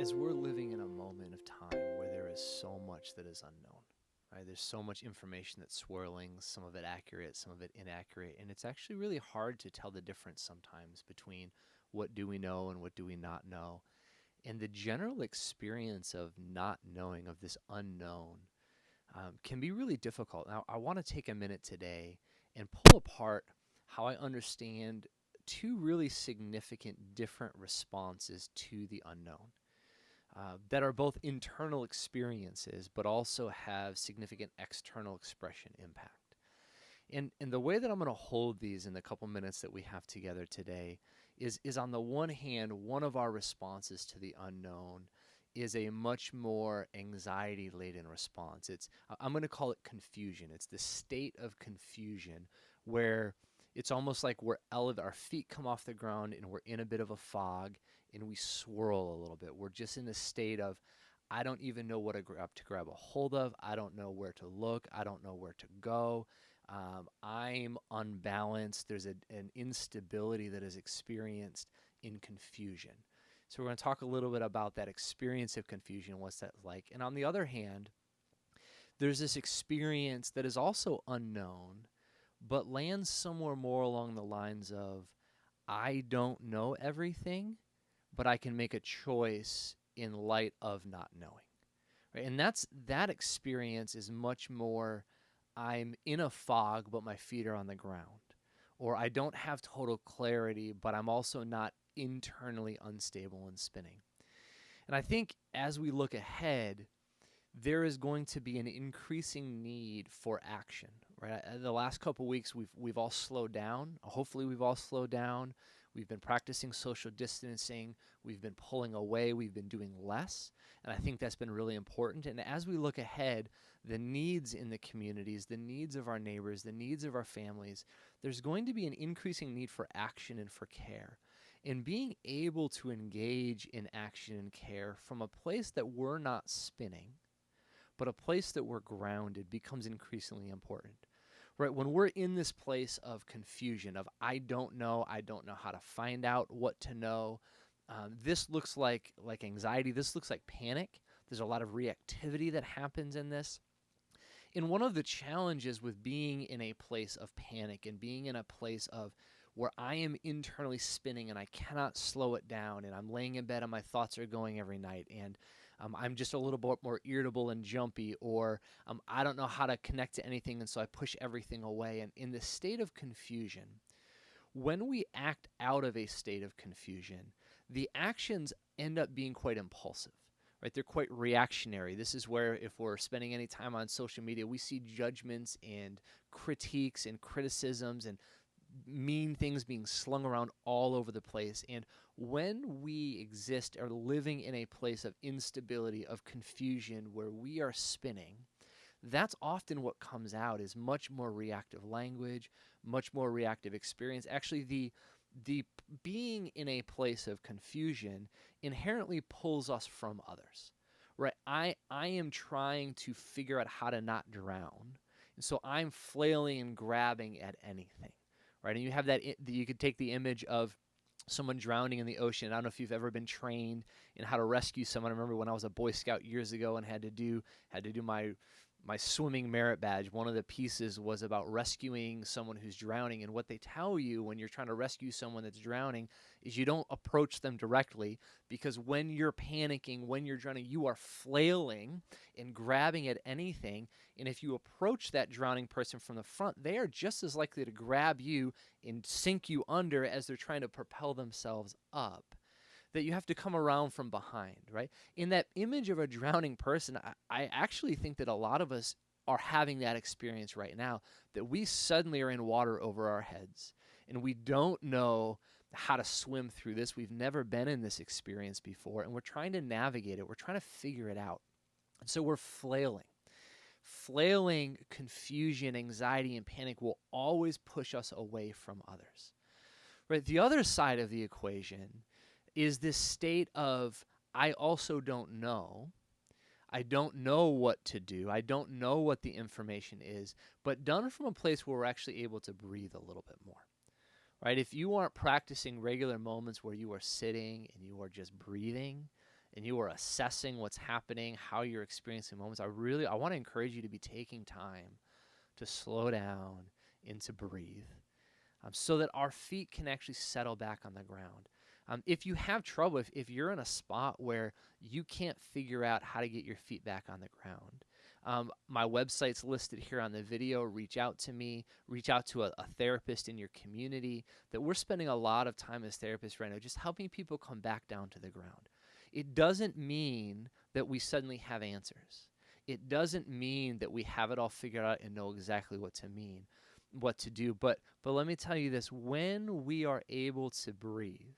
as we're living in a moment of time where there is so much that is unknown, right? There's so much information that's swirling, some of it accurate, some of it inaccurate, and it's actually really hard to tell the difference sometimes between what do we know and what do we not know. And the general experience of not knowing, of this unknown, can be really difficult. Now, I want to take a minute today and pull apart how I understand two really significant different responses to the unknown that are both internal experiences but also have significant external expression impact. And the way that I'm going to hold these in the couple minutes that we have together today is on the one hand, one of our responses to the unknown is a much more anxiety-laden response. I'm going to call it confusion. It's the state of confusion where it's almost like our feet come off the ground and we're in a bit of a fog and we swirl a little bit. We're just in a state of, I don't even know what to grab a hold of. I don't know where to look. I don't know where to go. I'm unbalanced. There's an instability that is experienced in confusion. So we're going to talk a little bit about that experience of confusion, what's that like. And on the other hand, there's this experience that is also unknown, but lands somewhere more along the lines of, I don't know everything, but I can make a choice in light of not knowing. Right? And that experience is much more, I'm in a fog, but my feet are on the ground. Or I don't have total clarity, but I'm also not internally unstable and spinning. And I think as we look ahead, there is going to be an increasing need for action, right? The last couple of weeks, we've all slowed down. Hopefully, we've all slowed down. We've been practicing social distancing. We've been pulling away. We've been doing less. And I think that's been really important. And as we look ahead, the needs in the communities, the needs of our neighbors, the needs of our families, there's going to be an increasing need for action and for care. And being able to engage in action and care from a place that we're not spinning, but a place that we're grounded becomes increasingly important. Right? When we're in this place of confusion, of I don't know how to find out what to know, this looks like anxiety. This looks like panic. There's a lot of reactivity that happens in this. And one of the challenges with being in a place of panic and being in a place of where I am internally spinning and I cannot slow it down, and I'm laying in bed and my thoughts are going every night, and I'm just a little bit more irritable and jumpy, or I don't know how to connect to anything, and so I push everything away. And in this state of confusion, when we act out of a state of confusion, the actions end up being quite impulsive. Right? They're quite reactionary. This is where, if we're spending any time on social media, we see judgments and critiques and criticisms and mean things being slung around all over the place. And when we exist or living in a place of instability, of confusion, where we are spinning, that's often what comes out is much more reactive language, much more reactive experience. Actually, the being in a place of confusion inherently pulls us from others. Right? I am trying to figure out how to not drown. And so I'm flailing and grabbing at anything. Right? And you have that, you could take the image of someone drowning in the ocean. I don't know if you've ever been trained in how to rescue someone. I remember when I was a Boy Scout years ago and had to do my swimming merit badge. One of the pieces was about rescuing someone who's drowning. And what they tell you when you're trying to rescue someone that's drowning is you don't approach them directly, because when you're panicking, when you're drowning, you are flailing and grabbing at anything. And if you approach that drowning person from the front, they are just as likely to grab you and sink you under as they're trying to propel themselves up, that you have to come around from behind, right? In that image of a drowning person, I actually think that a lot of us are having that experience right now, that we suddenly are in water over our heads and we don't know how to swim through this. We've never been in this experience before, and we're trying to navigate it. We're trying to figure it out. And so we're flailing. Flailing, confusion, anxiety, and panic will always push us away from others. Right? The other side of the equation is this state of, I also don't know. I don't know what to do. I don't know what the information is, but done from a place where we're actually able to breathe a little bit more. Right? If you aren't practicing regular moments where you are sitting and you are just breathing and you are assessing what's happening, how you're experiencing moments, I want to encourage you to be taking time to slow down and to breathe, so that our feet can actually settle back on the ground. If you have trouble, if you're in a spot where you can't figure out how to get your feet back on the ground, my website's listed here on the video. Reach out to me. Reach out to a therapist in your community. That we're spending a lot of time as therapists right now just helping people come back down to the ground. It doesn't mean that we suddenly have answers. It doesn't mean that we have it all figured out and know exactly what to do. But let me tell you this, when we are able to breathe,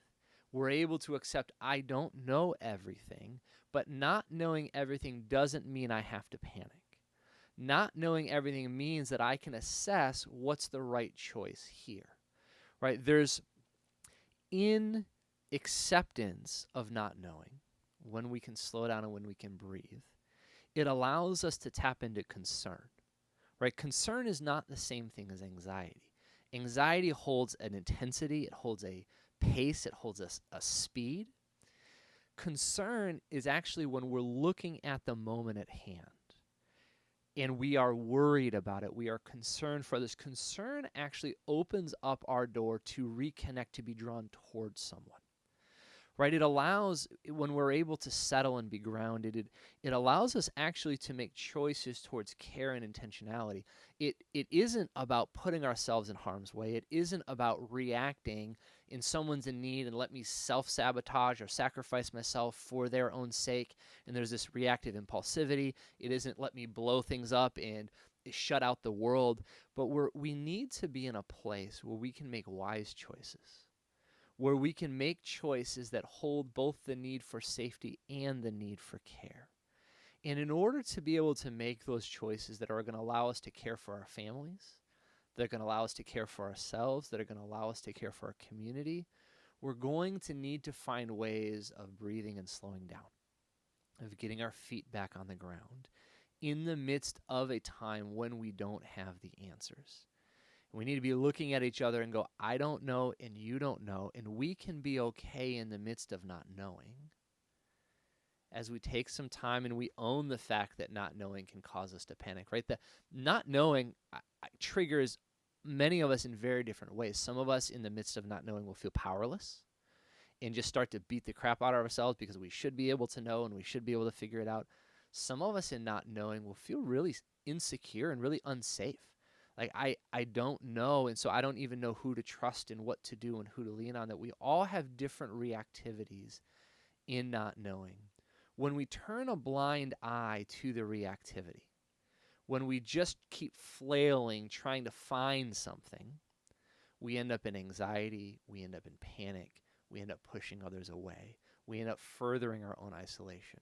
we're able to accept I don't know everything, but not knowing everything doesn't mean I have to panic. Not knowing everything means that I can assess what's the right choice here, right? There's in acceptance of not knowing, when we can slow down and when we can breathe, it allows us to tap into concern, right? Concern is not the same thing as anxiety. Anxiety holds an intensity, it holds a pace, it holds a speed. Concern is actually when we're looking at the moment at hand and we are worried about it, we are concerned for this. Concern actually opens up our door to reconnect, to be drawn towards someone. Right? It allows, when we're able to settle and be grounded, it allows us actually to make choices towards care and intentionality. It isn't about putting ourselves in harm's way. It isn't about reacting in someone's in need and let me self-sabotage or sacrifice myself for their own sake. And there's this reactive impulsivity. It isn't let me blow things up and shut out the world. But we need to be in a place where we can make wise choices, where we can make choices that hold both the need for safety and the need for care. And in order to be able to make those choices that are going to allow us to care for our families, that are going to allow us to care for ourselves, that are going to allow us to care for our community, we're going to need to find ways of breathing and slowing down, of getting our feet back on the ground in the midst of a time when we don't have the answers. We need to be looking at each other and go, I don't know and you don't know, and we can be okay in the midst of not knowing as we take some time and we own the fact that not knowing can cause us to panic, right? The not knowing triggers many of us in very different ways. Some of us in the midst of not knowing will feel powerless and just start to beat the crap out of ourselves because we should be able to know and we should be able to figure it out. Some of us in not knowing will feel really insecure and really unsafe. Like, I don't know, and so I don't even know who to trust and what to do and who to lean on. That we all have different reactivities in not knowing. When we turn a blind eye to the reactivity, when we just keep flailing, trying to find something, we end up in anxiety, we end up in panic, we end up pushing others away, we end up furthering our own isolation.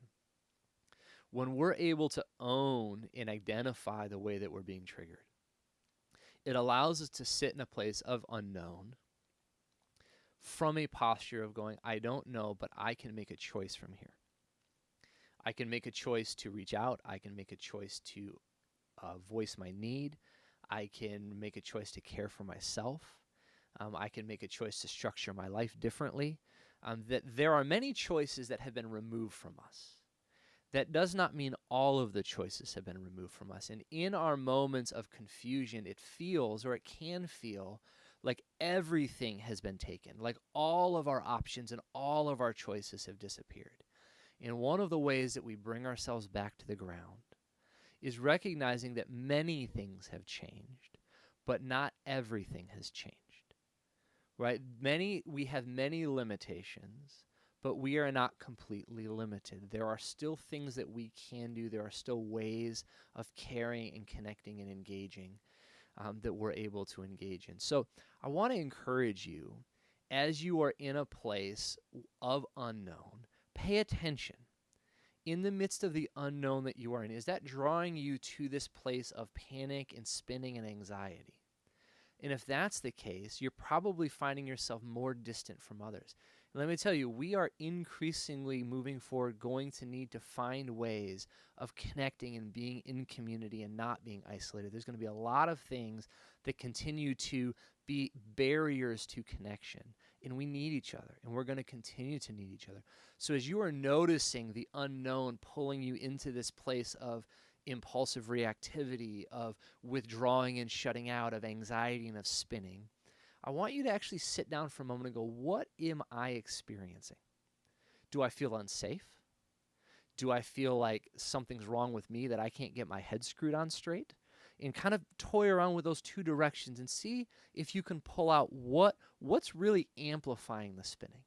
When we're able to own and identify the way that we're being triggered, it allows us to sit in a place of unknown from a posture of going, I don't know, but I can make a choice from here. I can make a choice to reach out. I can make a choice to voice my need. I can make a choice to care for myself. I can make a choice to structure my life differently. That there are many choices that have been removed from us. That does not mean all of the choices have been removed from us. And in our moments of confusion, it feels, or it can feel, like everything has been taken, like all of our options and all of our choices have disappeared. And one of the ways that we bring ourselves back to the ground is recognizing that many things have changed, but not everything has changed, right? We have many limitations, but we are not completely limited. There are still things that we can do. There are still ways of caring and connecting and engaging that we're able to engage in. So I want to encourage you, as you are in a place of unknown, pay attention. In the midst of the unknown that you are in, is that drawing you to this place of panic and spinning and anxiety? And if that's the case, you're probably finding yourself more distant from others. Let me tell you, we are increasingly moving forward going to need to find ways of connecting and being in community and not being isolated. There's going to be a lot of things that continue to be barriers to connection and we need each other, and we're going to continue to need each other. So as you are noticing the unknown pulling you into this place of impulsive reactivity, of withdrawing and shutting out, of anxiety and of spinning, I want you to actually sit down for a moment and go, what am I experiencing? Do I feel unsafe? Do I feel like something's wrong with me, that I can't get my head screwed on straight? And kind of toy around with those two directions and see if you can pull out what's really amplifying the spinning.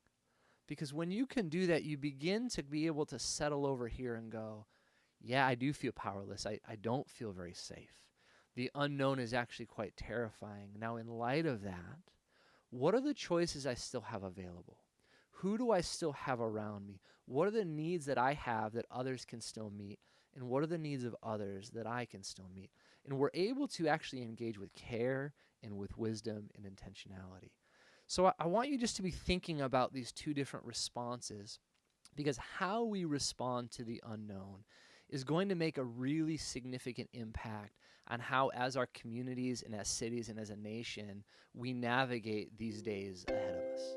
Because when you can do that, you begin to be able to settle over here and go, yeah, I do feel powerless. I don't feel very safe. The unknown is actually quite terrifying. Now, in light of that, what are the choices I still have available? Who do I still have around me? What are the needs that I have that others can still meet? And what are the needs of others that I can still meet? And we're able to actually engage with care and with wisdom and intentionality. So I want you just to be thinking about these two different responses, because how we respond to the unknown is going to make a really significant impact on how, as our communities and as cities and as a nation, we navigate these days ahead of us.